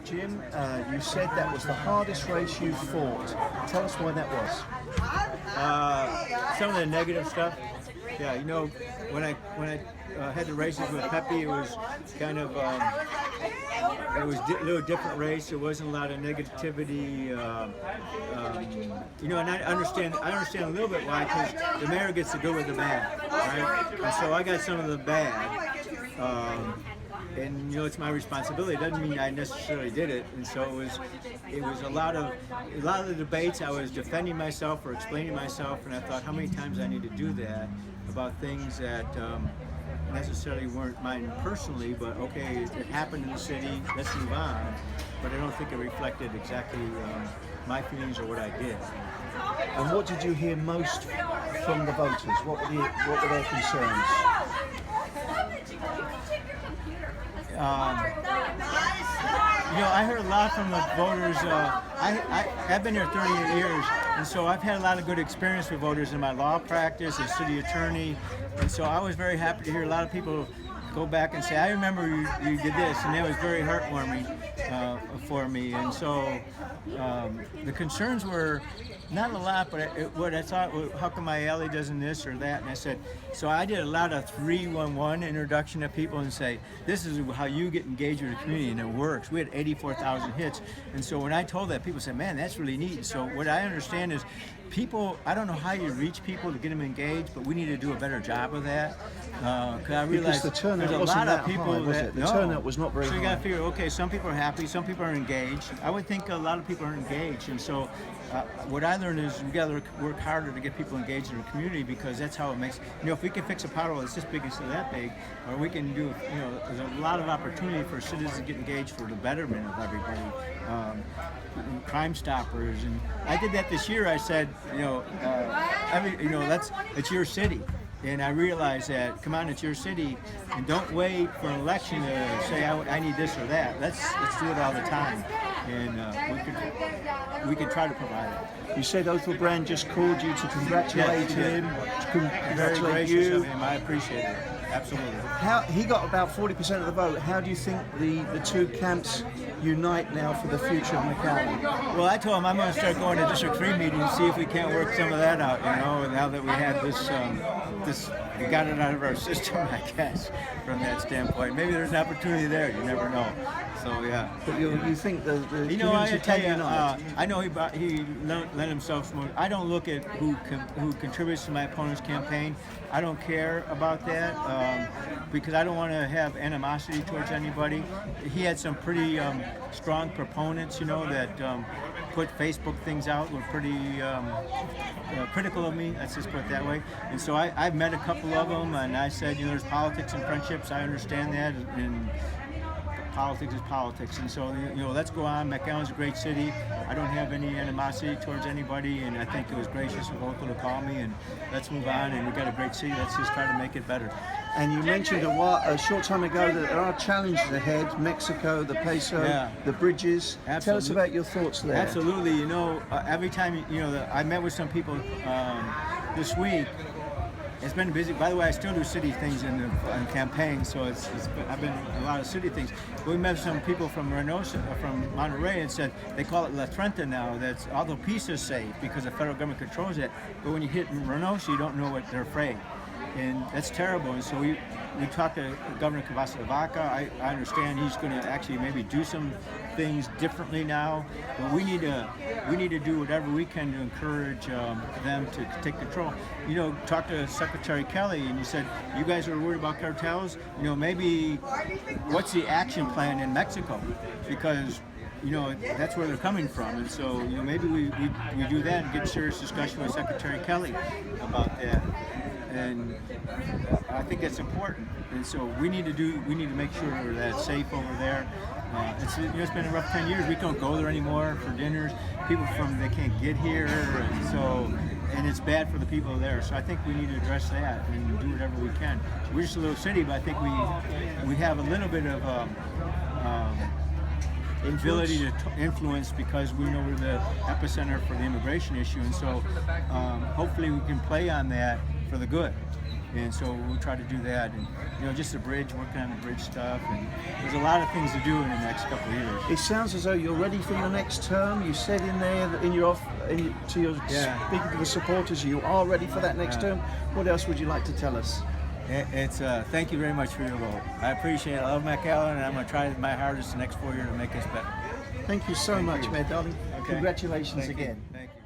Jim, you said that was the hardest race you fought. Tell us why that was. Some of the negative stuff. Yeah, you know, when I had the races with Pepe, it was kind of it was a little different race. There wasn't a lot of negativity. You know, and I understand a little bit why, because the mayor gets the good with the bad, right? And so I got some of the bad. And you know, it's my responsibility. It doesn't mean I necessarily did it. And so it was a lot of the debates. I was defending myself or explaining myself, and I thought how many times I need to do that about things that necessarily weren't mine personally, but okay, it happened in the city. Let's move on. But I don't think it reflected exactly my feelings or what I did. And what did you hear most from the voters? What were their concerns? You know, I heard a lot from the voters. I've been here 38 years, and so I've had a lot of good experience with voters in my law practice as city attorney, and so I was very happy to hear a lot of people go back and say, I remember you did this, and that was very heartwarming for me. And so the concerns were not a lot, but what I thought, well, how come my alley doesn't this or that? And I said, so I did a lot of 311 introduction to people and say, this is how you get engaged with the community, and it works. We had 84,000 hits. And so when I told that, people said, man, that's really neat. So what I understand is people, I don't know how you reach people to get them engaged, but we need to do a better job of that. Because I realized the turnout there's a wasn't lot that of people high, was it? The turnout was not very So you high. got to figure, okay, some people are happy, some people are engaged. I would think a lot of people are engaged, and so what I learned is we got to work harder to get people engaged in the community, because that's how it makes. You know, if we can fix a pothole that's this big instead of that big, or we can do, you know, there's a lot of opportunity for citizens to get engaged for the betterment of everybody. Crime Stoppers, and I did that this year. I said, it's your city, and I realized that, come on, it's your city, and don't wait for an election to say I need this or that. Let's do it all the time, and we could try to provide it. You said Othel Brand just called you to congratulate him, to Very congratulate gracious you. of him. I appreciate it. Absolutely. He got about 40% of the vote. How do you think the two camps unite now for the future of McAllen? Well, I told him I'm going to start going to District 3 meetings, see if we can't work some of that out, you know, now that we had this, we got it out of our system, I guess, from that standpoint. Maybe there's an opportunity there, you never know. So, yeah. But you think the You know, I community tell can you, unite? I know he lent himself more. I don't look at who contributes to my opponent's campaign. I don't care about that because I don't want to have animosity towards anybody. He had some pretty strong proponents, you know, that put Facebook things out, were pretty critical of me, let's just put it that way. And so I've met a couple of them, and I said, you know, there's politics and friendships. I understand that, and politics is politics, and so, you know, let's go on. McAllen's a great city. I don't have any animosity towards anybody, and I think it was gracious of Othel to call me, and let's move on, and we've got a great city. Let's just try to make it better. And you mentioned a short time ago that there are challenges ahead: Mexico, the peso, the bridges. Absolutely. Tell us about your thoughts there. Absolutely. You know, every time, you know, I met with some people this week. It's been busy. By the way, I still do city things in campaign, so I've been a lot of city things. We met some people from from Monterey, and said they call it La Trenta now. That's although peace is safe because the federal government controls it, but when you hit Reynosa, you don't know what they're afraid, and that's terrible. And so we talked to Governor Cavazos de Vaca. I understand he's going to actually maybe do some things differently now, but we need to do whatever we can to encourage them to take control. You know, talk to Secretary Kelly, and you said you guys are worried about cartels. You know, maybe what's the action plan in Mexico, because you know that's where they're coming from, and so you know maybe we do that and get serious discussion with Secretary Kelly about that. And I think that's important, and so we need to make sure that it's safe over there. It's been a rough 10 years. We don't go there anymore for dinners. People they can't get here, and it's bad for the people there. So I think we need to address that and do whatever we can. We're just a little city, but I think we have a little bit of ability to influence because we know we're the epicenter for the immigration issue, and so hopefully we can play on that for the good. And so we'll try to do that, and just the bridge, working on the bridge stuff, and there's a lot of things to do in the next couple of years. It sounds as though you're ready for your next term. You said in there that speaking to the supporters, you are ready for that next term. What else would you like to tell us? It's thank you very much for your vote. I appreciate it. I love McAllen, and I'm going to try my hardest the next 4 years to make us better. Thank you so much, Mayor Darling. Okay. Congratulations again. Thank you.